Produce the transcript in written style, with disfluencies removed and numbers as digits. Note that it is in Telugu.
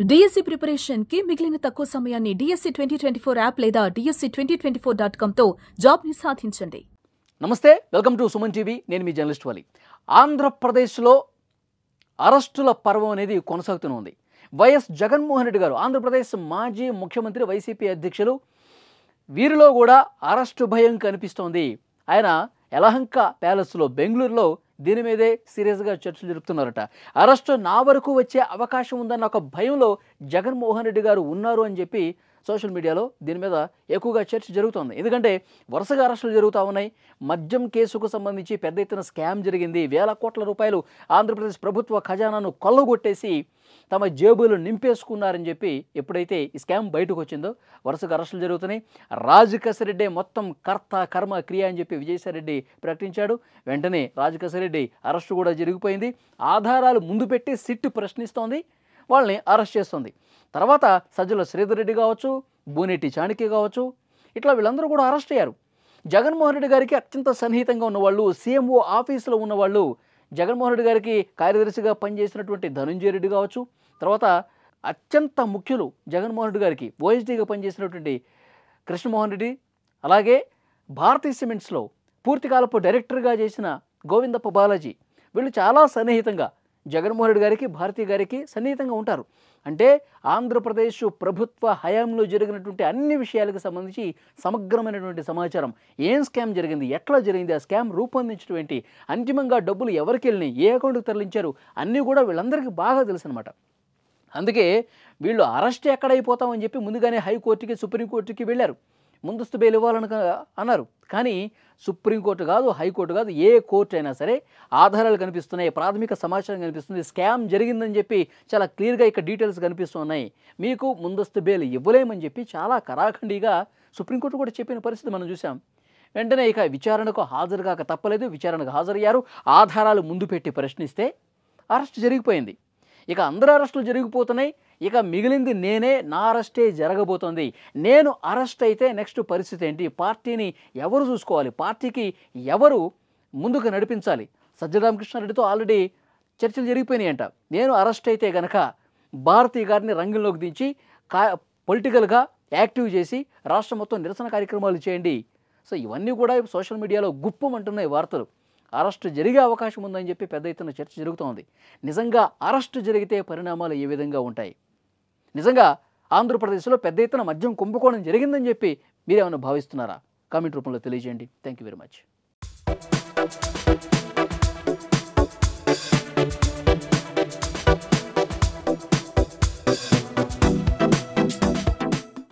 డిఎస్సి ప్రిపరేషన్ కి మిగిలిన తక్కువ సమయాన్ని డిఎస్సి 2024 యాప్ లేదా DSC2024.com తో జాబ్ ని సాధించండి. నమస్తే, వెల్కమ్ టు సుమన్ టీవీ. నేను మీ జర్నలిస్ట్ వలి. ఆంధ్రప్రదేశ్లో అరెస్టుల పర్వం అనేది కొనసాగుతూనే ఉంది. వైఎస్ జగన్మోహన్ రెడ్డి గారు, ఆంధ్రప్రదేశ్ మాజీ ముఖ్యమంత్రి, వైసీపీ అధ్యక్షులు, వీరిలో కూడా అరెస్టు భయం కనిపిస్తోంది. ఆయన యలహంక ప్యాలెస్లో బెంగళూరులో దీని మీదే సీరియస్గా చర్చలు జరుపుతున్నారట. అరెస్టు నా వరకు వచ్చే అవకాశం ఉందన్న ఒక భయంలో జగన్మోహన్ రెడ్డి గారు ఉన్నారు అని చెప్పి సోషల్ మీడియాలో దీని మీద ఎక్కువగా చర్చ జరుగుతోంది. ఎందుకంటే వరుసగా అరెస్టులు జరుగుతూ ఉన్నాయి. మద్యం కేసుకు సంబంధించి పెద్ద ఎత్తున స్కామ్ జరిగింది. వేల కోట్ల రూపాయలు ఆంధ్రప్రదేశ్ ప్రభుత్వ ఖజానాను కొల్లగొట్టేసి తమ జేబులు నింపేసుకున్నారని చెప్పి ఎప్పుడైతే ఈ స్కామ్ బయటకు వచ్చిందో వరుసగా అరెస్టులు జరుగుతున్నాయి. రాజకేశరెడ్డి మొత్తం కర్త కర్మ క్రియ అని చెప్పి విజయసాయిరెడ్డి ప్రకటించాడు. వెంటనే రాజకేశరెడ్డి అరెస్టు కూడా జరిగిపోయింది. ఆధారాలు ముందు పెట్టి సిట్ ప్రశ్నిస్తోంది, వాళ్ళని అరెస్ట్ చేస్తుంది. తర్వాత సజ్జల శ్రీధర్ రెడ్డి కావచ్చు, బూనేటి చాణక్య కావచ్చు, ఇట్లా వీళ్ళందరూ కూడా అరెస్ట్ అయ్యారు. జగన్మోహన్ రెడ్డి గారికి అత్యంత సన్నిహితంగా ఉన్నవాళ్ళు, సీఎంఓ ఆఫీసులో ఉన్నవాళ్ళు, జగన్మోహన్ రెడ్డి గారికి కార్యదర్శిగా పనిచేసినటువంటి ధనంజయ రెడ్డి కావచ్చు, తర్వాత అత్యంత ముఖ్యులు జగన్మోహన్ రెడ్డి గారికి ఓఎస్డీగా పనిచేసినటువంటి కృష్ణమోహన్ రెడ్డి, అలాగే భారతీ సిమెంట్స్లో పూర్తికాలపు డైరెక్టర్గా చేసిన గోవిందప్ప బాలాజీ, వీళ్ళు చాలా సన్నిహితంగా జగన్మోహన్ రెడ్డి గారికి, భారతీ గారికి సన్నిహితంగా ఉంటారు. అంటే ఆంధ్రప్రదేశ్ ప్రభుత్వ హయాంలో జరిగినటువంటి అన్ని విషయాలకు సంబంధించి సమగ్రమైనటువంటి సమాచారం, ఏం స్కామ్ జరిగింది, ఎట్లా జరిగింది, ఆ స్కామ్ రూపొందించడం ఏంటి, అంతిమంగా డబ్బులు ఎవరికి వెళ్ళినాయి, ఏ అకౌంట్కి తరలించారు, అన్నీ కూడా వీళ్ళందరికీ బాగా తెలుసు అనమాట. అందుకే వీళ్ళు అరెస్ట్ ఎక్కడైపోతామని చెప్పి ముందుగానే హైకోర్టుకి, సుప్రీంకోర్టుకి వెళ్ళారు. ముందస్తు బెయిల్ ఇవ్వాలని అన్నారు. కానీ సుప్రీంకోర్టు కాదు, హైకోర్టు కాదు, ఏ కోర్టు అయినా సరే ఆధారాలు కనిపిస్తున్నాయి, ప్రాథమిక సమాచారం కనిపిస్తుంది, స్కామ్ జరిగిందని చెప్పి చాలా క్లియర్గా ఇక్కడ డీటెయిల్స్ కనిపిస్తున్నాయి, మీకు ముందస్తు బెయిల్ ఇవ్వలేమని చెప్పి చాలా కరాఖండిగా సుప్రీంకోర్టు కూడా చెప్పిన పరిస్థితి మనం చూసాం. వెంటనే ఇక విచారణకు హాజరు కాక తప్పలేదు. విచారణకు హాజరయ్యారు. ఆధారాలు ముందు పెట్టి ప్రశ్నిస్తే అరెస్ట్ జరిగిపోయింది. ఇక అందరూ అరెస్టులు జరిగిపోతున్నాయి. ఇక మిగిలింది నేనే, నా అరెస్టే జరగబోతోంది. నేను అరెస్ట్ అయితే నెక్స్ట్ పరిస్థితి ఏంటి, పార్టీని ఎవరు చూసుకోవాలి, పార్టీకి ఎవరు ముందుకు నడిపించాలి. సజ్జల రామకృష్ణారెడ్డితో ఆల్రెడీ చర్చలు జరిగిపోయినాయంట. నేను అరెస్ట్ అయితే గనక భారతీ గారిని రంగంలోకి దించి పొలిటికల్గా యాక్టివ్ చేసి రాష్ట్రం మొత్తం నిరసన కార్యక్రమాలు చేయండి. సో ఇవన్నీ కూడా సోషల్ మీడియాలో గుప్పమంటున్నాయి వార్తలు. అరెస్టు జరిగే అవకాశం ఉందని చెప్పి పెద్ద ఎత్తున చర్చ జరుగుతోంది. నిజంగా అరెస్టు జరిగితే పరిణామాలు ఏ విధంగా ఉంటాయి, నిజంగా ఆంధ్రప్రదేశ్లో పెద్ద ఎత్తున మద్యం కుంభకోణం జరిగిందని చెప్పి మీరేమైనా భావిస్తున్నారా? కామెంట్ రూపంలో తెలియజేయండి. Thank you very much.